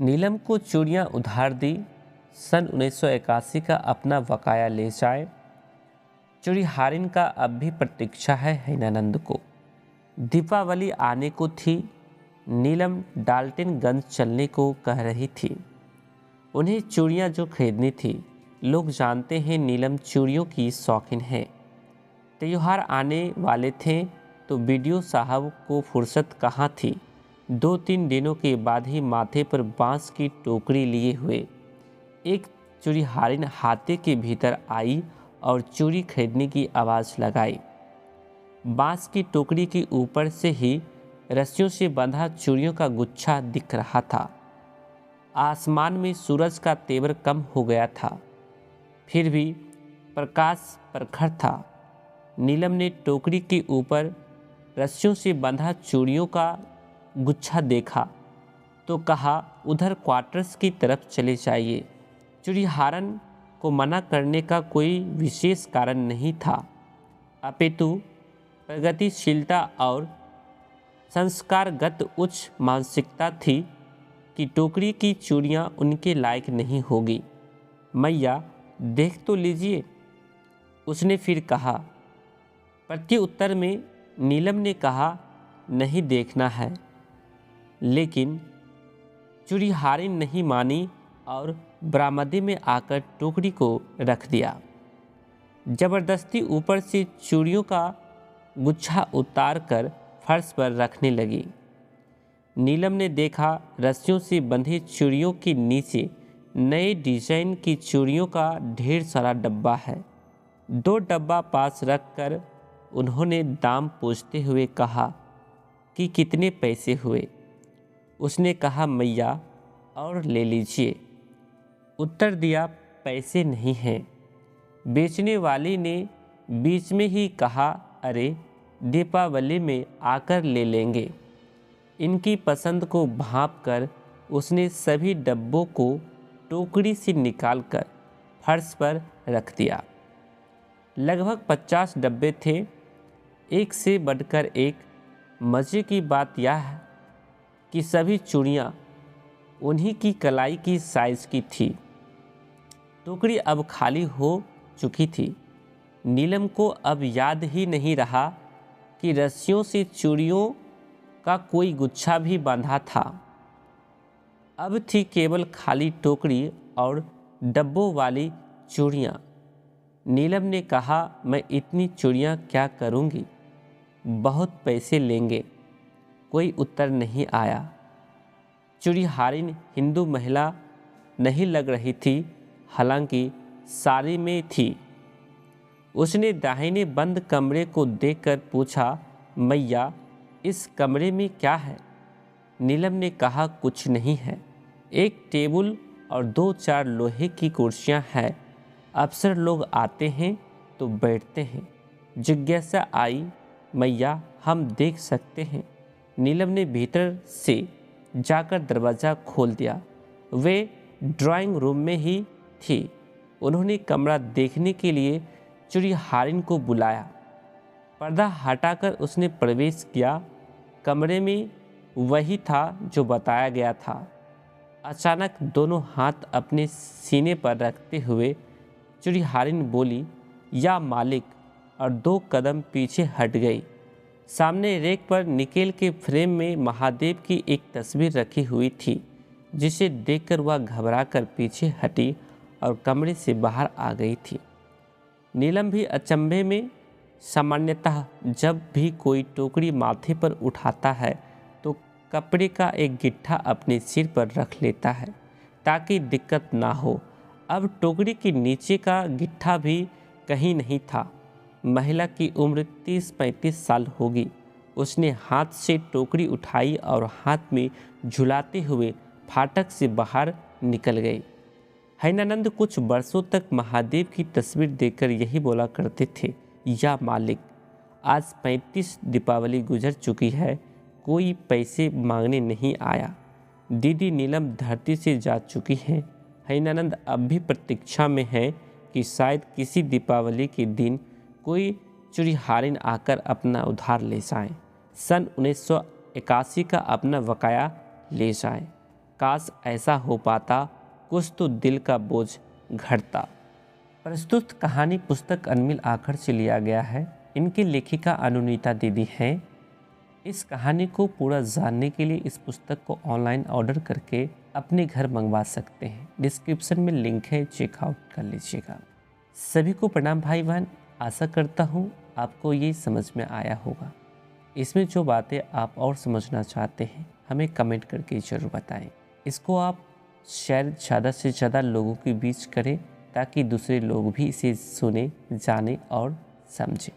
नीलम को चूड़ियाँ उधार दी, सन 1981 का अपना बकाया ले जाए। चूड़ीहारिन का अब भी प्रतीक्षा है हैनानंद को। दीपावली आने को थी। नीलम डाल्टनगंज चलने को कह रही थी। उन्हें चूड़ियाँ जो खरीदनी थी। लोग जानते हैं नीलम चूड़ियों की शौकीन है। त्योहार आने वाले थे तो बीडीओ साहब को फुर्सत कहाँ थी। 2-3 दिनों के बाद ही माथे पर बांस की टोकरी लिए हुए एक चूड़ीहारिन हाथे के भीतर आई और चूड़ी खरीदने की आवाज़ लगाई। बांस की टोकरी के ऊपर से ही रस्सियों से बंधा चूड़ियों का गुच्छा दिख रहा था। आसमान में सूरज का तेवर कम हो गया था, फिर भी प्रकाश प्रखर था। नीलम ने टोकरी के ऊपर रस्सियों से बंधा चूड़ियों का गुच्छा देखा तो कहा, उधर क्वार्टर्स की तरफ चले जाइए। चूड़ीहारन को मना करने का कोई विशेष कारण नहीं था, अपितु प्रगतिशीलता और संस्कारगत उच्च मानसिकता थी कि टोकरी की चूड़ियाँ उनके लायक नहीं होगी। मैया देख तो लीजिए, उसने फिर कहा। प्रत्युत्तर में नीलम ने कहा, नहीं देखना है। लेकिन चूड़ीहारिन नहीं मानी और बरामदे में आकर टोकरी को रख दिया। जबरदस्ती ऊपर से चूड़ियों का गुच्छा उतार कर फर्श पर रखने लगी। नीलम ने देखा, रस्सियों से बंधी चूड़ियों के नीचे नए डिजाइन की चूड़ियों का ढेर सारा डब्बा है। 2 डब्बा पास रख कर उन्होंने दाम पूछते हुए कहा कि कितने पैसे हुए। उसने कहा, मैया और ले लीजिए। उत्तर दिया, पैसे नहीं हैं। बेचने वाली ने बीच में ही कहा, अरे दीपावली में आकर ले लेंगे। इनकी पसंद को भांप कर उसने सभी डब्बों को टोकरी से निकालकर फर्श पर रख दिया। लगभग 50 डब्बे थे, एक से बढ़कर एक। मज़े की बात यह है कि सभी चूड़ियाँ उन्हीं की कलाई की साइज़ की थी। टोकरी अब खाली हो चुकी थी। नीलम को अब याद ही नहीं रहा कि रस्सियों से चूड़ियों का कोई गुच्छा भी बांधा था। अब थी केवल खाली टोकरी और डब्बों वाली चूड़ियाँ। नीलम ने कहा, मैं इतनी चूड़ियाँ क्या करूँगी, बहुत पैसे लेंगे। कोई उत्तर नहीं आया। चूड़ीहारिन हिंदू महिला नहीं लग रही थी, हालांकि साड़ी में थी। उसने दाहिने बंद कमरे को देखकर पूछा, मैया इस कमरे में क्या है? नीलम ने कहा, कुछ नहीं है। एक टेबल और 2-4 लोहे की कुर्सियां हैं। अफसर लोग आते हैं तो बैठते हैं। जिज्ञासा आई, मैया हम देख सकते हैं? नीलम ने भीतर से जाकर दरवाज़ा खोल दिया। वे ड्राइंग रूम में ही थी। उन्होंने कमरा देखने के लिए चूड़ीहारिन को बुलाया। पर्दा हटाकर उसने प्रवेश किया। कमरे में वही था जो बताया गया था। अचानक दोनों हाथ अपने सीने पर रखते हुए चूड़ीहारिन बोली, या मालिक, और 2 कदम पीछे हट गई। सामने रेक पर निकेल के फ्रेम में महादेव की एक तस्वीर रखी हुई थी, जिसे देखकर वह घबराकर पीछे हटी और कमरे से बाहर आ गई थी। नीलम भी अचंभे में। सामान्यतः जब भी कोई टोकरी माथे पर उठाता है तो कपड़े का एक गिट्ठा अपने सिर पर रख लेता है ताकि दिक्कत ना हो। अब टोकरी के नीचे का गिट्ठा भी कहीं नहीं था। महिला की उम्र 30-35 साल होगी। उसने हाथ से टोकरी उठाई और हाथ में झुलाते हुए फाटक से बाहर निकल गई। हैनानंद कुछ वर्षों तक महादेव की तस्वीर देखकर यही बोला करते थे, या मालिक, आज 35 दीपावली गुजर चुकी है, कोई पैसे मांगने नहीं आया। दीदी नीलम धरती से जा चुकी हैं। हैनानंद अब भी प्रतीक्षा में है कि शायद किसी दीपावली के दिन कोई चूड़ीहारिन आकर अपना उधार ले जाए, सन 1981 का अपना बकाया ले जाए। काश ऐसा हो पाता, कुछ तो दिल का बोझ घटता। प्रस्तुत कहानी पुस्तक अनमिल आखर से लिया गया है। इनकी लेखिका अनुनीता दीदी हैं। इस कहानी को पूरा जानने के लिए इस पुस्तक को ऑनलाइन ऑर्डर करके अपने घर मंगवा सकते हैं। डिस्क्रिप्शन में लिंक है, चेकआउट कर लीजिएगा। सभी को प्रणाम भाई बहन। आशा करता हूँ आपको ये समझ में आया होगा। इसमें जो बातें आप और समझना चाहते हैं हमें कमेंट करके ज़रूर बताएं। इसको आप शेयर ज़्यादा से ज़्यादा लोगों के बीच करें ताकि दूसरे लोग भी इसे सुने, जाने और समझें।